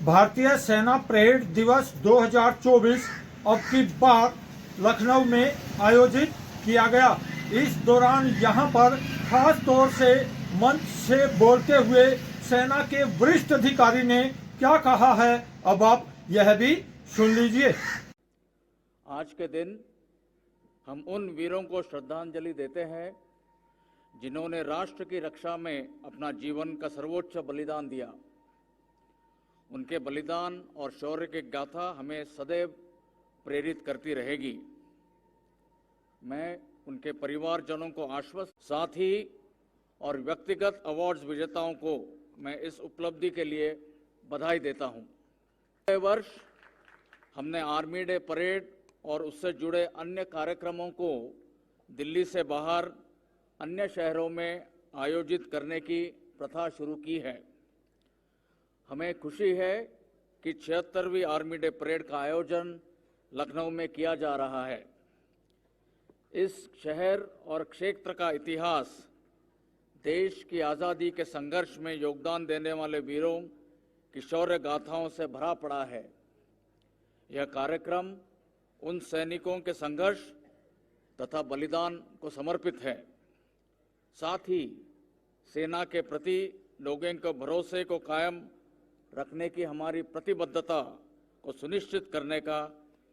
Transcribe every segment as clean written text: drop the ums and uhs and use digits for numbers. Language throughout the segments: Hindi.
भारतीय सेना परेड दिवस 2024 अब की बार लखनऊ में आयोजित किया गया। इस दौरान यहां पर खास तौर से मंच से बोलते हुए सेना के वरिष्ठ अधिकारी ने क्या कहा है, अब आप यह भी सुन लीजिए। आज के दिन हम उन वीरों को श्रद्धांजलि देते हैं जिन्होंने राष्ट्र की रक्षा में अपना जीवन का सर्वोच्च बलिदान दिया। उनके बलिदान और शौर्य की गाथा हमें सदैव प्रेरित करती रहेगी। मैं उनके परिवारजनों को आश्वस्त, साथ ही और व्यक्तिगत अवार्ड्स विजेताओं को मैं इस उपलब्धि के लिए बधाई देता हूं। पिछले वर्ष हमने आर्मी डे परेड और उससे जुड़े अन्य कार्यक्रमों को दिल्ली से बाहर अन्य शहरों में आयोजित करने की प्रथा शुरू की है। हमें खुशी है कि 76वीं आर्मी डे परेड का आयोजन लखनऊ में किया जा रहा है। इस शहर और क्षेत्र का इतिहास देश की आज़ादी के संघर्ष में योगदान देने वाले वीरों की शौर्य गाथाओं से भरा पड़ा है। यह कार्यक्रम उन सैनिकों के संघर्ष तथा बलिदान को समर्पित है। साथ ही सेना के प्रति लोगों के भरोसे को कायम रखने की हमारी प्रतिबद्धता को सुनिश्चित करने का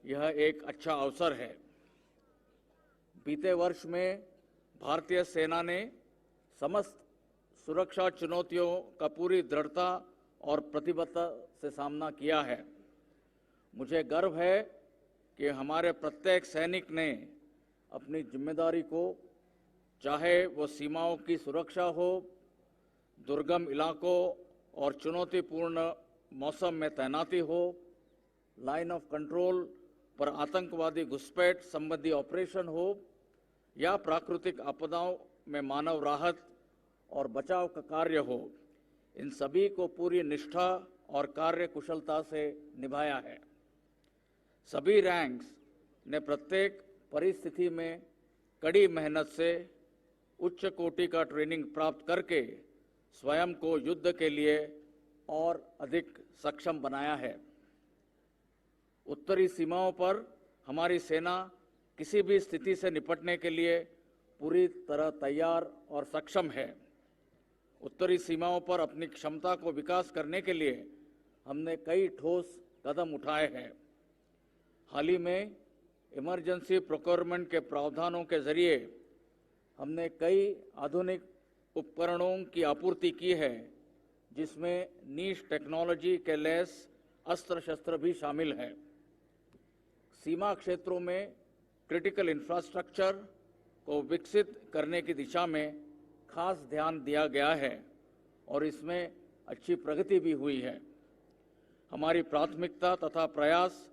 यह एक अच्छा अवसर है। बीते वर्ष में भारतीय सेना ने समस्त सुरक्षा चुनौतियों का पूरी दृढ़ता और प्रतिबद्धता से सामना किया है। मुझे गर्व है कि हमारे प्रत्येक सैनिक ने अपनी जिम्मेदारी को, चाहे वो सीमाओं की सुरक्षा हो, दुर्गम इलाकों और चुनौतीपूर्ण मौसम में तैनाती हो, लाइन ऑफ कंट्रोल पर आतंकवादी घुसपैठ संबंधी ऑपरेशन हो या प्राकृतिक आपदाओं में मानव राहत और बचाव का कार्य हो, इन सभी को पूरी निष्ठा और कार्य कुशलता से निभाया है। सभी रैंक्स ने प्रत्येक परिस्थिति में कड़ी मेहनत से उच्च कोटि का ट्रेनिंग प्राप्त करके स्वयं को युद्ध के लिए और अधिक सक्षम बनाया है। उत्तरी सीमाओं पर हमारी सेना किसी भी स्थिति से निपटने के लिए पूरी तरह तैयार और सक्षम है। उत्तरी सीमाओं पर अपनी क्षमता को विकास करने के लिए हमने कई ठोस कदम उठाए हैं। हाल ही में इमरजेंसी प्रोक्योरमेंट के प्रावधानों के जरिए हमने कई आधुनिक उपकरणों की आपूर्ति की है, जिसमें नीश टेक्नोलॉजी के लैस अस्त्र शस्त्र भी शामिल हैं। सीमा क्षेत्रों में क्रिटिकल इंफ्रास्ट्रक्चर को विकसित करने की दिशा में खास ध्यान दिया गया है और इसमें अच्छी प्रगति भी हुई है। हमारी प्राथमिकता तथा प्रयास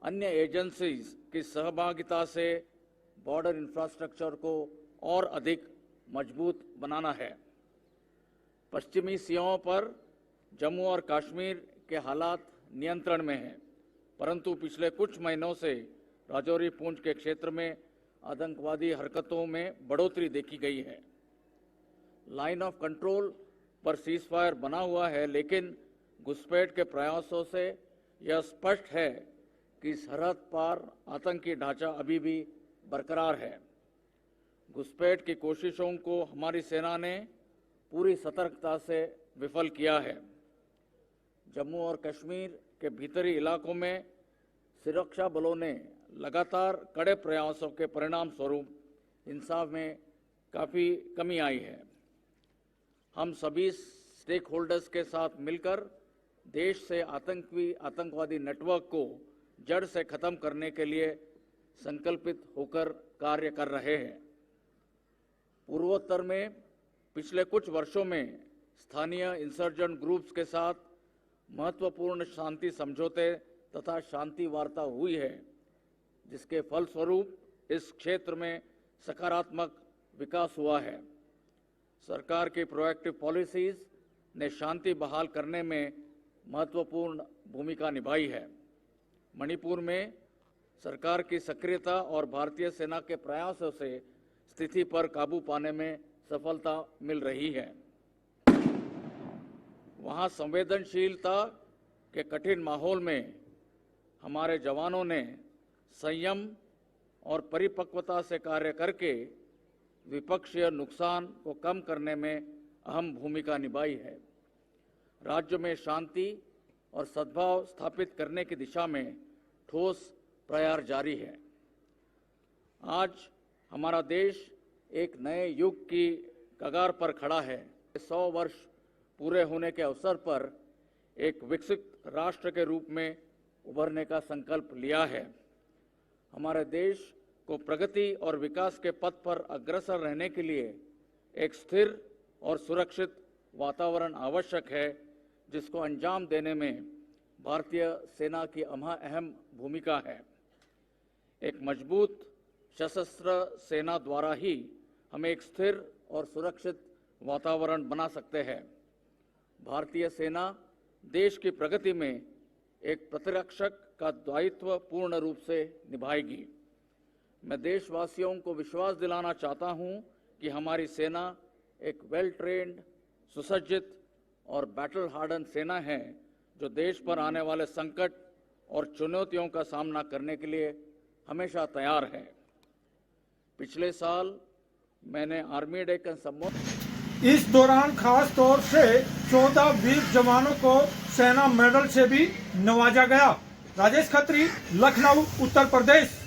अन्य एजेंसीज की सहभागिता से बॉर्डर इंफ्रास्ट्रक्चर को और अधिक मजबूत बनाना है। पश्चिमी सीमाओं पर जम्मू और कश्मीर के हालात नियंत्रण में हैं, परंतु पिछले कुछ महीनों से राजौरी पूंछ के क्षेत्र में आतंकवादी हरकतों में बढ़ोतरी देखी गई है। लाइन ऑफ कंट्रोल पर सीजफायर बना हुआ है, लेकिन घुसपैठ के प्रयासों से यह स्पष्ट है कि सरहद पार आतंकी ढांचा अभी भी बरकरार है। घुसपैठ की कोशिशों को हमारी सेना ने पूरी सतर्कता से विफल किया है। जम्मू और कश्मीर के भीतरी इलाकों में सुरक्षा बलों ने लगातार कड़े प्रयासों के परिणाम स्वरूप हिंसा में काफ़ी कमी आई है। हम सभी स्टेक होल्डर्स के साथ मिलकर देश से आतंकवादी नेटवर्क को जड़ से खत्म करने के लिए संकल्पित होकर कार्य कर रहे हैं। पूर्वोत्तर में पिछले कुछ वर्षों में स्थानीय इंसर्जेंट ग्रुप्स के साथ महत्वपूर्ण शांति समझौते तथा शांति वार्ता हुई है, जिसके फलस्वरूप इस क्षेत्र में सकारात्मक विकास हुआ है। सरकार की प्रोएक्टिव पॉलिसीज ने शांति बहाल करने में महत्वपूर्ण भूमिका निभाई है। मणिपुर में सरकार की सक्रियता और भारतीय सेना के प्रयासों से स्थिति पर काबू पाने में सफलता मिल रही है। वहां संवेदनशीलता के कठिन माहौल में हमारे जवानों ने संयम और परिपक्वता से कार्य करके विपक्षीय नुकसान को कम करने में अहम भूमिका निभाई है। राज्य में शांति और सद्भाव स्थापित करने की दिशा में ठोस प्रयास जारी है। आज हमारा देश एक नए युग की कगार पर खड़ा है। 100 वर्ष पूरे होने के अवसर पर एक विकसित राष्ट्र के रूप में उभरने का संकल्प लिया है। हमारे देश को प्रगति और विकास के पथ पर अग्रसर रहने के लिए एक स्थिर और सुरक्षित वातावरण आवश्यक है, जिसको अंजाम देने में भारतीय सेना की अहम भूमिका है। एक मजबूत सशस्त्र सेना द्वारा ही हम एक स्थिर और सुरक्षित वातावरण बना सकते हैं। भारतीय सेना देश की प्रगति में एक प्रतिरक्षक का दायित्व पूर्ण रूप से निभाएगी। मैं देशवासियों को विश्वास दिलाना चाहता हूं कि हमारी सेना एक वेल ट्रेन्ड, सुसज्जित और बैटल हार्डन सेना है, जो देश पर आने वाले संकट और चुनौतियों का सामना करने के लिए हमेशा तैयार है। पिछले साल मैंने आर्मी डे का संबोधन इस दौरान खास तौर से 14 वीर जवानों को सेना मेडल से भी नवाजा गया। राजेश खत्री, लखनऊ, उत्तर प्रदेश।